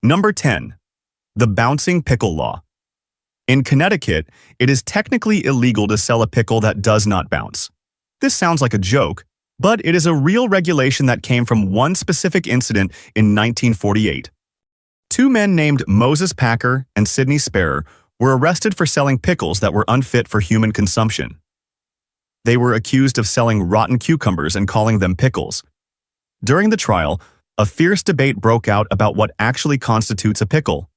Number 10. The bouncing pickle law. In Connecticut, it is technically illegal to sell a pickle that does not bounce. This sounds like a joke, but it is a real regulation that came from one specific incident in 1948. Two men named Moses Packer and Sidney Sparer were arrested for selling pickles that were unfit for human consumption. They were accused of selling rotten cucumbers and calling them pickles. During the trial, a fierce debate broke out about what actually constitutes a pickle.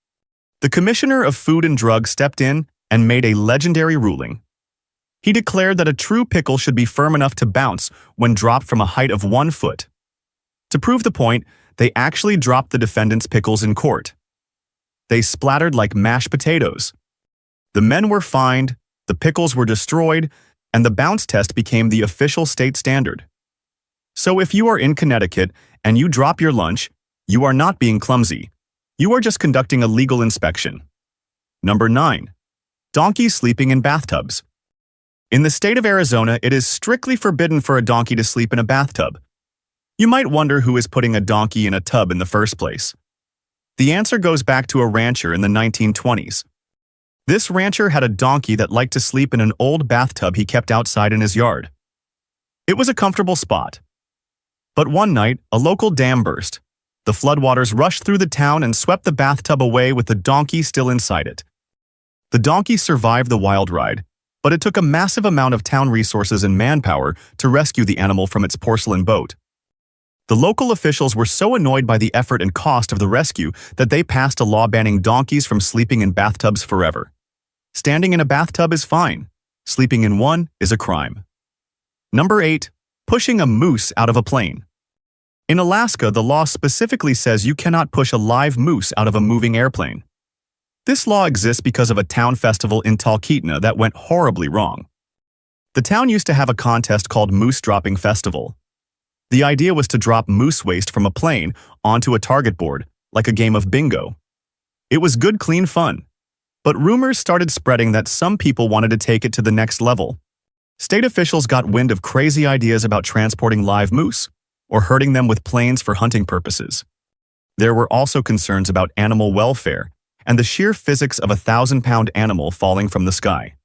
The Commissioner of Food and Drugs stepped in and made a legendary ruling. He declared that a true pickle should be firm enough to bounce when dropped from a height of 1 foot. To prove the point, they actually dropped the defendant's pickles in court. They splattered like mashed potatoes. The men were fined, the pickles were destroyed, and the bounce test became the official state standard. So if you are in Connecticut and you drop your lunch, you are not being clumsy. You are just conducting a legal inspection. Number 9. Donkeys sleeping in bathtubs. In the state of Arizona, it is strictly forbidden for a donkey to sleep in a bathtub. You might wonder who is putting a donkey in a tub in the first place. The answer goes back to a rancher in the 1920s. This rancher had a donkey that liked to sleep in an old bathtub he kept outside in his yard. It was a comfortable spot. But one night, a local dam burst. The floodwaters rushed through the town and swept the bathtub away with the donkey still inside it. The donkey survived the wild ride, but it took a massive amount of town resources and manpower to rescue the animal from its porcelain boat. The local officials were so annoyed by the effort and cost of the rescue that they passed a law banning donkeys from sleeping in bathtubs forever. Standing in a bathtub is fine. Sleeping in one is a crime. Number 8. Pushing a moose out of a plane. In Alaska, the law specifically says you cannot push a live moose out of a moving airplane. This law exists because of a town festival in Talkeetna that went horribly wrong. The town used to have a contest called Moose Dropping Festival. The idea was to drop moose waste from a plane onto a target board, like a game of bingo. It was good, clean fun. But rumors started spreading that some people wanted to take it to the next level. State officials got wind of crazy ideas about transporting live moose, or herding them with planes for hunting purposes. There were also concerns about animal welfare and the sheer physics of a 1,000-pound animal falling from the sky.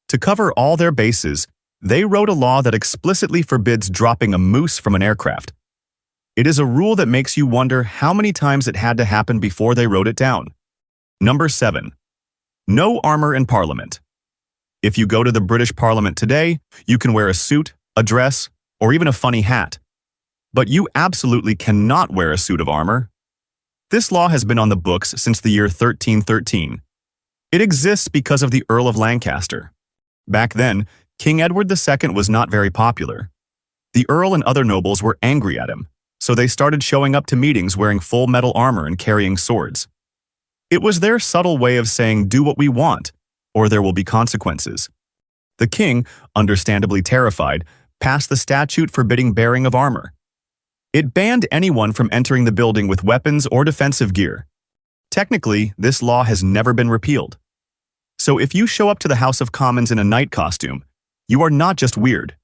To cover all their bases, they wrote a law that explicitly forbids dropping a moose from an aircraft. It is a rule that makes you wonder how many times it had to happen before they wrote it down. Number 7. No armor in Parliament. If you go to the British Parliament today, you can wear a suit, a dress, or even a funny hat. But you absolutely cannot wear a suit of armor. This law has been on the books since the year 1313. It exists because of the Earl of Lancaster. Back then, King Edward II was not very popular. The Earl and other nobles were angry at him, so they started showing up to meetings wearing full metal armor and carrying swords. It was their subtle way of saying, do what we want, or there will be consequences. The king, understandably terrified, passed the statute forbidding bearing of armor. It banned anyone from entering the building with weapons or defensive gear. Technically, this law has never been repealed. So if you show up to the House of Commons in a knight costume, you are not just weird.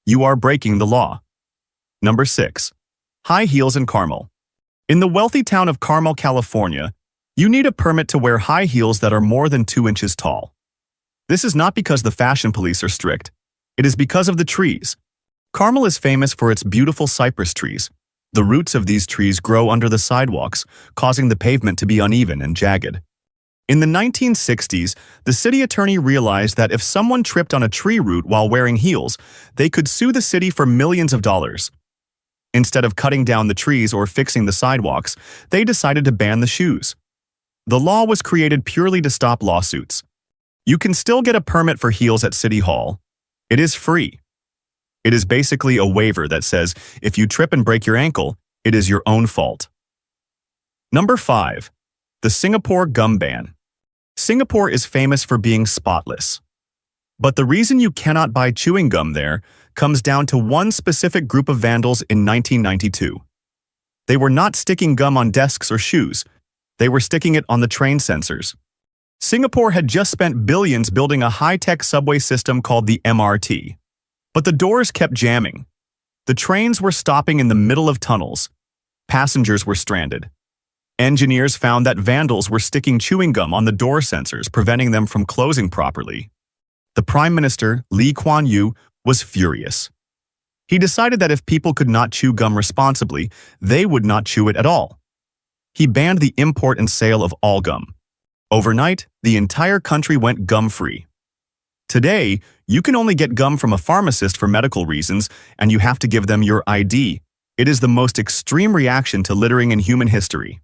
You are breaking the law. Number 6. High heels in Carmel. In the wealthy town of Carmel, California, you need a permit to wear high heels that are more than 2 inches tall. This is not because the fashion police are strict. It is because of the trees. Carmel is famous for its beautiful cypress trees. The roots of these trees grow under the sidewalks, causing the pavement to be uneven and jagged. In the 1960s, the city attorney realized that if someone tripped on a tree root while wearing heels, they could sue the city for millions of dollars. Instead of cutting down the trees or fixing the sidewalks, they decided to ban the shoes. The law was created purely to stop lawsuits. You can still get a permit for heels at City Hall. It is free. It is basically a waiver that says if you trip and break your ankle, it is your own fault. Number 5. The Singapore gum ban. Singapore is famous for being spotless. But the reason you cannot buy chewing gum there comes down to one specific group of vandals in 1992. They were not sticking gum on desks or shoes. They were sticking it on the train sensors. Singapore had just spent billions building a high-tech subway system called the MRT. But the doors kept jamming. The trains were stopping in the middle of tunnels. Passengers were stranded. Engineers found that vandals were sticking chewing gum on the door sensors, preventing them from closing properly. The Prime Minister, Lee Kuan Yew, was furious. He decided that if people could not chew gum responsibly, they would not chew it at all. He banned the import and sale of all gum. Overnight, the entire country went gum-free. Today, you can only get gum from a pharmacist for medical reasons, and you have to give them your ID. It is the most extreme reaction to littering in human history.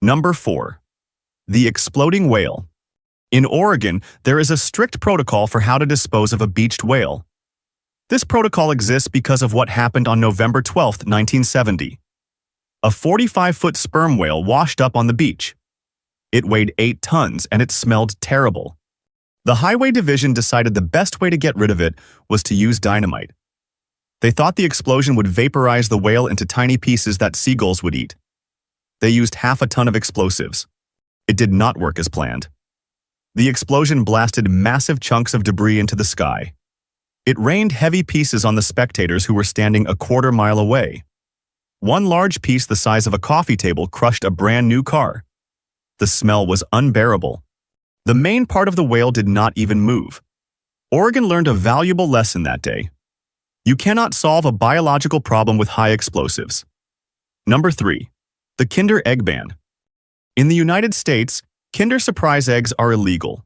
Number 4. The exploding whale. In Oregon, there is a strict protocol for how to dispose of a beached whale. This protocol exists because of what happened on November 12, 1970. A 45-foot sperm whale washed up on the beach. It weighed 8 tons and it smelled terrible. The Highway Division decided the best way to get rid of it was to use dynamite. They thought the explosion would vaporize the whale into tiny pieces that seagulls would eat. They used half a ton of explosives. It did not work as planned. The explosion blasted massive chunks of debris into the sky. It rained heavy pieces on the spectators who were standing a quarter-mile away. One large piece the size of a coffee table crushed a brand new car. The smell was unbearable. The main part of the whale did not even move. Oregon learned a valuable lesson that day. You cannot solve a biological problem with high explosives. Number 3. The Kinder Egg Ban. In the United States, Kinder Surprise eggs are illegal.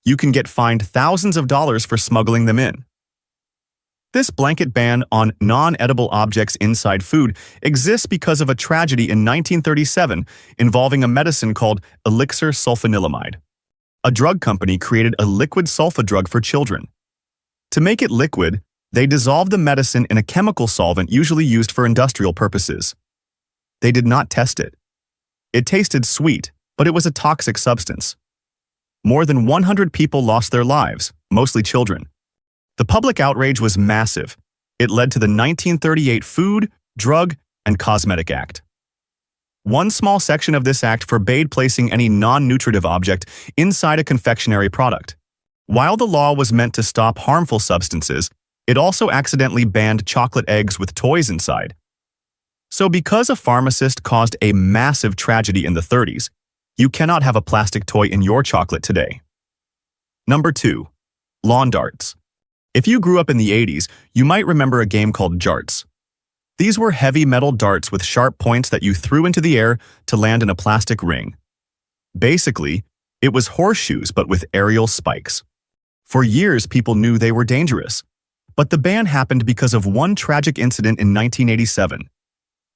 You can get fined thousands of dollars for smuggling them in. This blanket ban on non-edible objects inside food exists because of a tragedy in 1937 involving a medicine called elixir sulfanilamide. A drug company created a liquid sulfa drug for children. To make it liquid, they dissolved the medicine in a chemical solvent usually used for industrial purposes. They did not test it. It tasted sweet, but it was a toxic substance. More than 100 people lost their lives, mostly children. The public outrage was massive. It led to the 1938 Food, Drug, and Cosmetic Act. One small section of this act forbade placing any non-nutritive object inside a confectionery product. While the law was meant to stop harmful substances, it also accidentally banned chocolate eggs with toys inside. So because a pharmacist caused a massive tragedy in the 30s, you cannot have a plastic toy in your chocolate today. Number 2. Lawn darts. If you grew up in the 80s, you might remember a game called jarts. These were heavy metal darts with sharp points that you threw into the air to land in a plastic ring. Basically, it was horseshoes but with aerial spikes. For years, people knew they were dangerous. But the ban happened because of one tragic incident in 1987.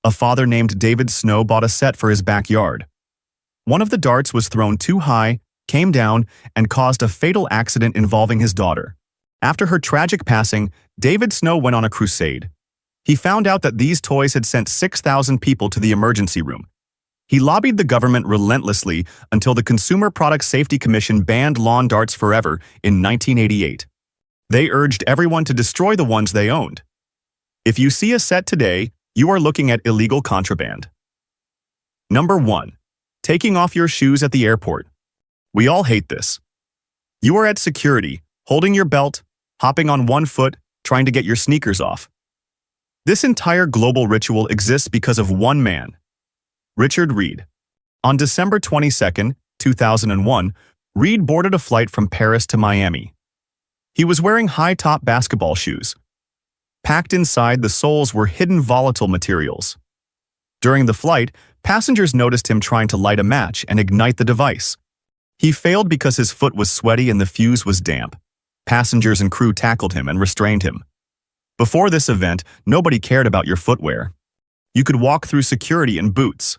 A father named David Snow bought a set for his backyard. One of the darts was thrown too high, came down, and caused a fatal accident involving his daughter. After her tragic passing, David Snow went on a crusade. He found out that these toys had sent 6,000 people to the emergency room. He lobbied the government relentlessly until the Consumer Product Safety Commission banned lawn darts forever in 1988. They urged everyone to destroy the ones they owned. If you see a set today, you are looking at illegal contraband. Number 1. Taking off your shoes at the airport. We all hate this. You are at security, holding your belt, hopping on one foot, trying to get your sneakers off. This entire global ritual exists because of one man, Richard Reed. On December 22, 2001, Reed boarded a flight from Paris to Miami. He was wearing high-top basketball shoes. Packed inside, the soles were hidden volatile materials. During the flight, passengers noticed him trying to light a match and ignite the device. He failed because his foot was sweaty and the fuse was damp. Passengers and crew tackled him and restrained him. Before this event, nobody cared about your footwear. You could walk through security in boots.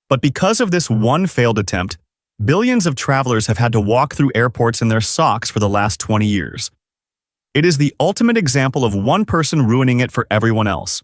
But because of this one failed attempt, billions of travelers have had to walk through airports in their socks for the last 20 years. It is the ultimate example of one person ruining it for everyone else.